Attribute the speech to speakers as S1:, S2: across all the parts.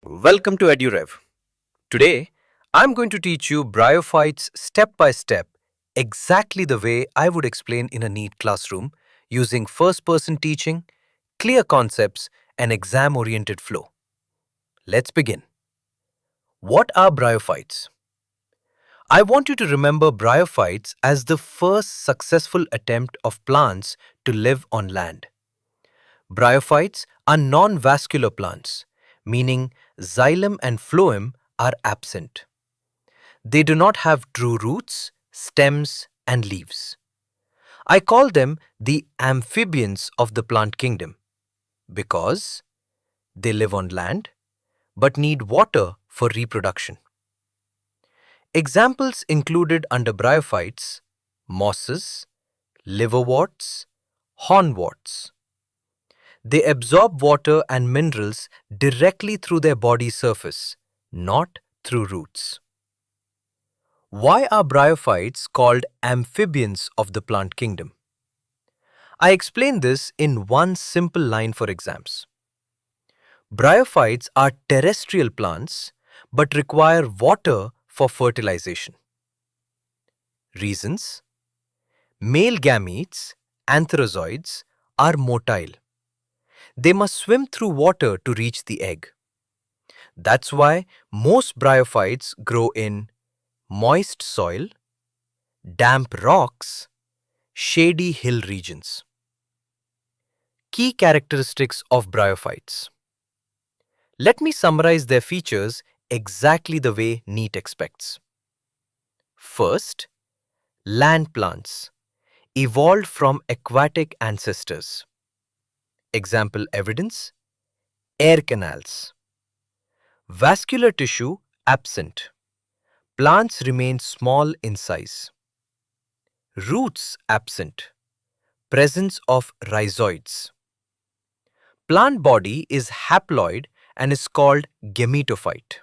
S1: Welcome to EduRev. Today, I'm going to teach you bryophytes step by step, exactly the way I would explain in a NEET classroom, using first-person teaching, clear concepts, and exam-oriented flow. Let's begin. What are bryophytes? I want you to remember bryophytes as the first successful attempt of plants to live on land. Bryophytes are non-vascular plants, meaning xylem and phloem are absent. They do not have true roots, stems, and leaves. I call them the amphibians of the plant kingdom because they live on land but need water for reproduction. Examples included under bryophytes: mosses, liverworts, hornworts. They absorb water and minerals directly through their body surface, not through roots. Why are bryophytes called amphibians of the plant kingdom? I explain this in one simple line for exams. Bryophytes are terrestrial plants but require water for fertilization. Reasons: male gametes, antherozoids, are motile. They must swim through water to reach the egg. That's why most bryophytes grow in moist soil, damp rocks, shady hill regions. Key characteristics of bryophytes. Let me summarize their features exactly the way NEET expects. First, land plants, evolved from aquatic ancestors. Example evidence: air canals. Vascular tissue absent. Plants remain small in size. Roots absent. Presence of rhizoids. Plant body is haploid and is called gametophyte.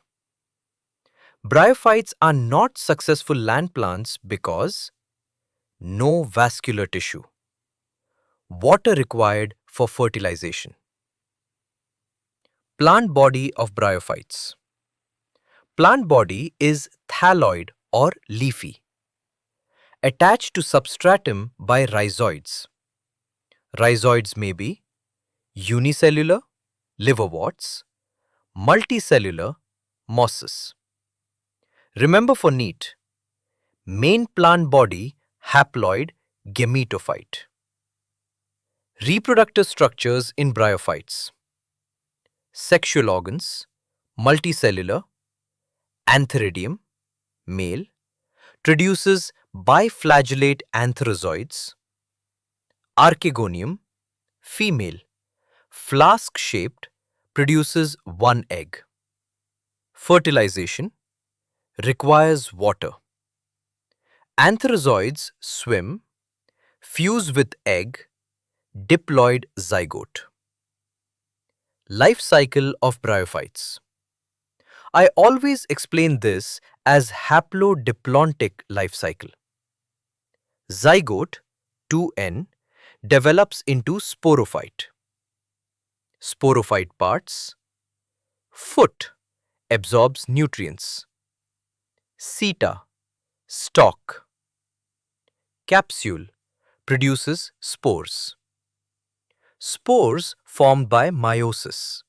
S1: Bryophytes are not successful land plants because no vascular tissue. Water required for fertilization. Plant body of bryophytes. Plant body is thalloid or leafy, attached to substratum by rhizoids. Rhizoids may be unicellular, liverworts, multicellular, mosses. Remember for NEET, main plant body haploid gametophyte. Reproductive structures in bryophytes: sexual organs, multicellular, Antheridium, male, produces biflagellate antherozoids. Archegonium, female, flask-shaped, produces one egg. Fertilization requires water. Antherozoids swim, fuse with egg, diploid zygote. Life cycle of bryophytes. I always explain this as haplodiplontic life cycle. Zygote, 2N, develops into sporophyte. Sporophyte parts. Foot absorbs nutrients. Seta, stalk. Capsule produces spores. Spores formed by meiosis.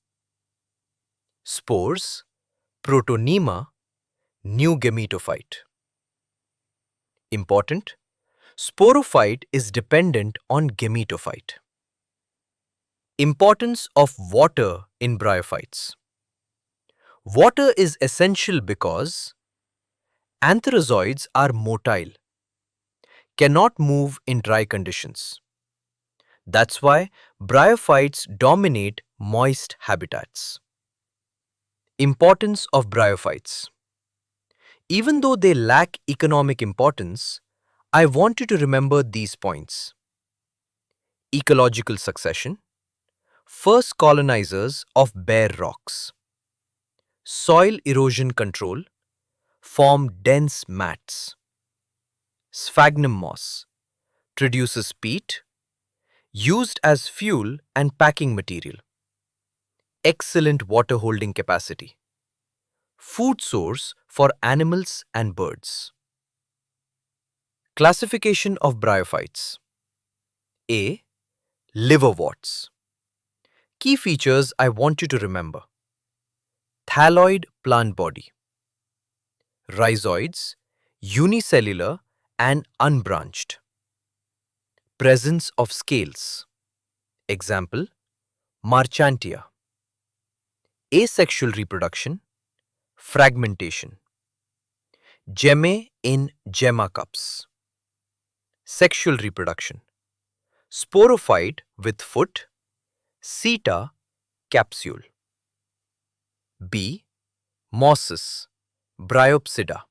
S1: Spores, Protonema, new gametophyte. Important: sporophyte is dependent on gametophyte. Importance of water in bryophytes. Water is essential because antherozoids are motile, cannot move in dry conditions. That's why bryophytes dominate moist habitats. Importance of bryophytes. Even though they lack economic importance, I want you to remember these points. Ecological succession. First colonizers of bare rocks. Soil erosion control. Form dense mats. Sphagnum moss produces peat, used as fuel and packing material. Excellent water holding capacity. food source for animals and birds. Classification of bryophytes. A. Liverworts. Key features I want you to remember. Thalloid plant body. Rhizoids, unicellular and unbranched. Presence of scales. Example, Marchantia. Asexual reproduction, fragmentation. Gemme in gemma cups. Sexual reproduction. Sporophyte with foot, seta, capsule. B. Mosses, Bryopsida.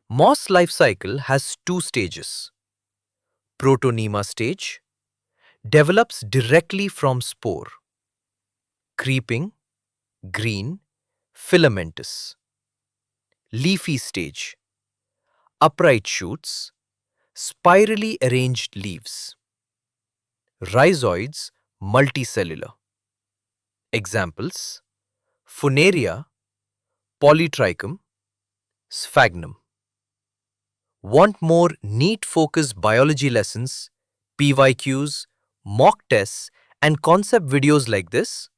S1: Moss life cycle has two stages. Protonema stage develops directly from spore. Creeping, green, filamentous. Leafy stage. Upright shoots, spirally arranged leaves. Rhizoids, multicellular. Examples: Funaria, Polytrichum, Sphagnum. Want more NEET-focused biology lessons, PYQs, mock tests, and concept videos like this?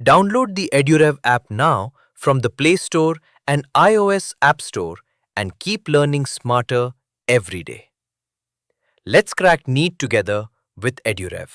S1: Download the EduRev app now from the Play Store and iOS App Store and keep learning smarter every day. Let's crack NEET together with EduRev.